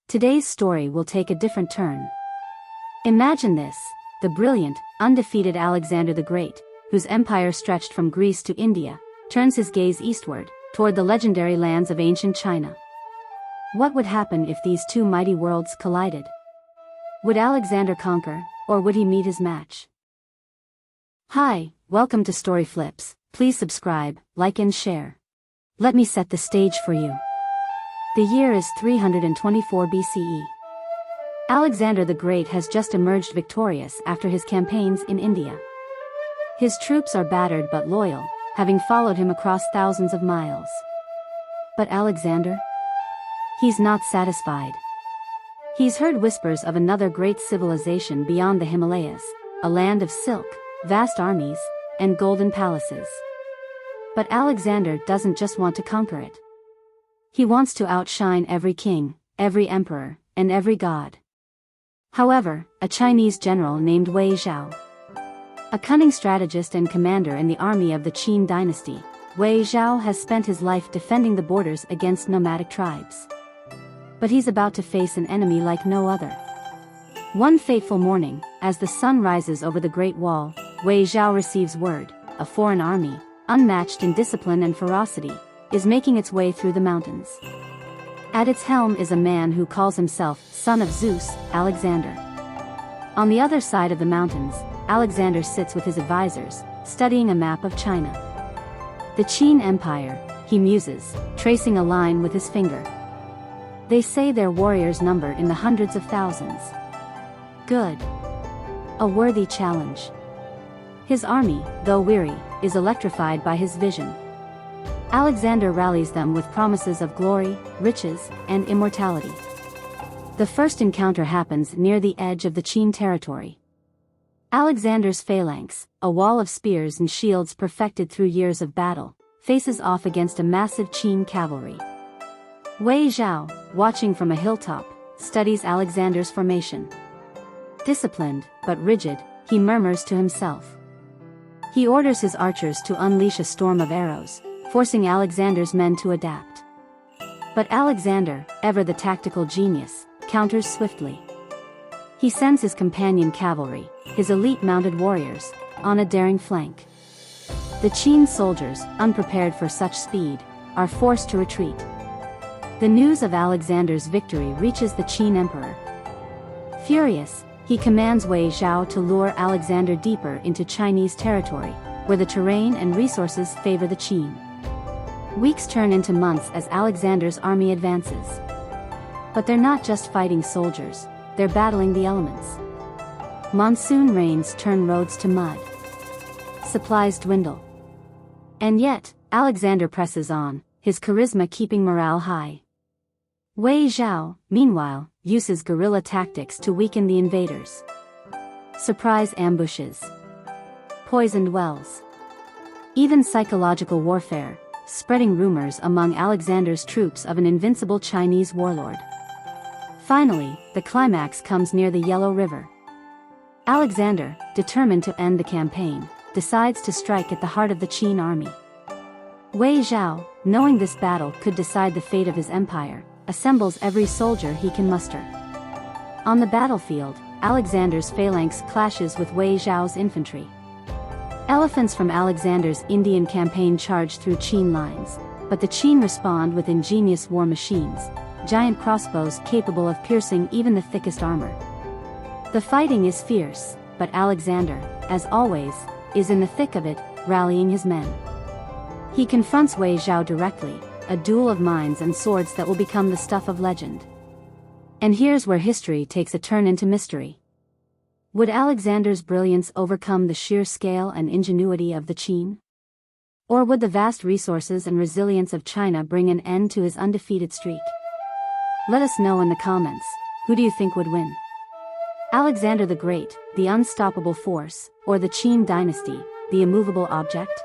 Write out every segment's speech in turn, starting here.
Today's story will take a different turn. Imagine this, the brilliant, undefeated Alexander the Great, whose empire stretched from Greece to India, turns his gaze eastward, toward the legendary lands of ancient China. What would happen if these two mighty worlds collided? Would Alexander conquer, or would he meet his match? Hi, welcome to Storyflips. Please subscribe, like and share. Let me set the stage for you. The year is 324 BCE. Alexander the Great has just emerged victorious after his campaigns in India. His troops are battered but loyal, having followed him across thousands of miles. But Alexander? He's not satisfied. He's heard whispers of another great civilization beyond the Himalayas, a land of silk, vast armies, and golden palaces. But Alexander doesn't just want to conquer it. He wants to outshine every king, every emperor, and every god. However, a Chinese general named Wei Zhao, a cunning strategist and commander in the army of the Qin Dynasty, Wei Zhao has spent his life defending the borders against nomadic tribes. But he's about to face an enemy like no other. One fateful morning, as the sun rises over the Great Wall, Wei Zhao receives word: a foreign army, unmatched in discipline and ferocity, is making its way through the mountains. At its helm is a man who calls himself son of Zeus, Alexander. On the other side of the mountains, Alexander sits with his advisors, studying a map of China. The Qin Empire, he muses, tracing a line with his finger. They say their warriors number in the hundreds of thousands. Good. A worthy challenge. His army, though weary, is electrified by his vision. Alexander rallies them with promises of glory, riches, and immortality. The first encounter happens near the edge of the Qin territory. Alexander's phalanx, a wall of spears and shields perfected through years of battle, faces off against a massive Qin cavalry. Wei Zhao, watching from a hilltop, studies Alexander's formation. Disciplined, but rigid, he murmurs to himself. He orders his archers to unleash a storm of arrows, forcing Alexander's men to adapt. But Alexander, ever the tactical genius, counters swiftly. He sends his companion cavalry, his elite mounted warriors, on a daring flank. The Qin soldiers, unprepared for such speed, are forced to retreat. The news of Alexander's victory reaches the Qin emperor. Furious, he commands Wei Zhao to lure Alexander deeper into Chinese territory, where the terrain and resources favor the Qin. Weeks turn into months as Alexander's army advances. But they're not just fighting soldiers, they're battling the elements. Monsoon rains turn roads to mud. Supplies dwindle. And yet, Alexander presses on, his charisma keeping morale high. Wei Zhao, meanwhile, uses guerrilla tactics to weaken the invaders. Surprise ambushes. Poisoned wells. Even psychological warfare, spreading rumors among Alexander's troops of an invincible Chinese warlord. Finally, the climax comes near the Yellow River. Alexander, determined to end the campaign, decides to strike at the heart of the Qin army. Wei Zhao, knowing this battle could decide the fate of his empire, assembles every soldier he can muster. On the battlefield, Alexander's phalanx clashes with Wei Zhao's infantry. Elephants from Alexander's Indian campaign charge through Qin lines, but the Qin respond with ingenious war machines, giant crossbows capable of piercing even the thickest armor. The fighting is fierce, but Alexander, as always, is in the thick of it, rallying his men. He confronts Wei Zhao directly, a duel of minds and swords that will become the stuff of legend. And here's where history takes a turn into mystery. Would Alexander's brilliance overcome the sheer scale and ingenuity of the Qin? Or would the vast resources and resilience of China bring an end to his undefeated streak? Let us know in the comments, who do you think would win? Alexander the Great, the unstoppable force, or the Qin Dynasty, the immovable object?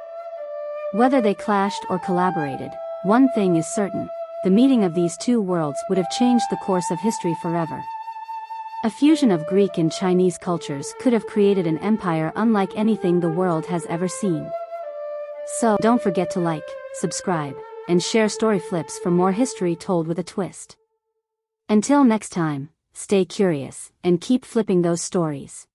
Whether they clashed or collaborated, one thing is certain: the meeting of these two worlds would have changed the course of history forever. A fusion of Greek and Chinese cultures could have created an empire unlike anything the world has ever seen. So, don't forget to like, subscribe, and share Storyflips for more history told with a twist. Until next time, stay curious and keep flipping those stories.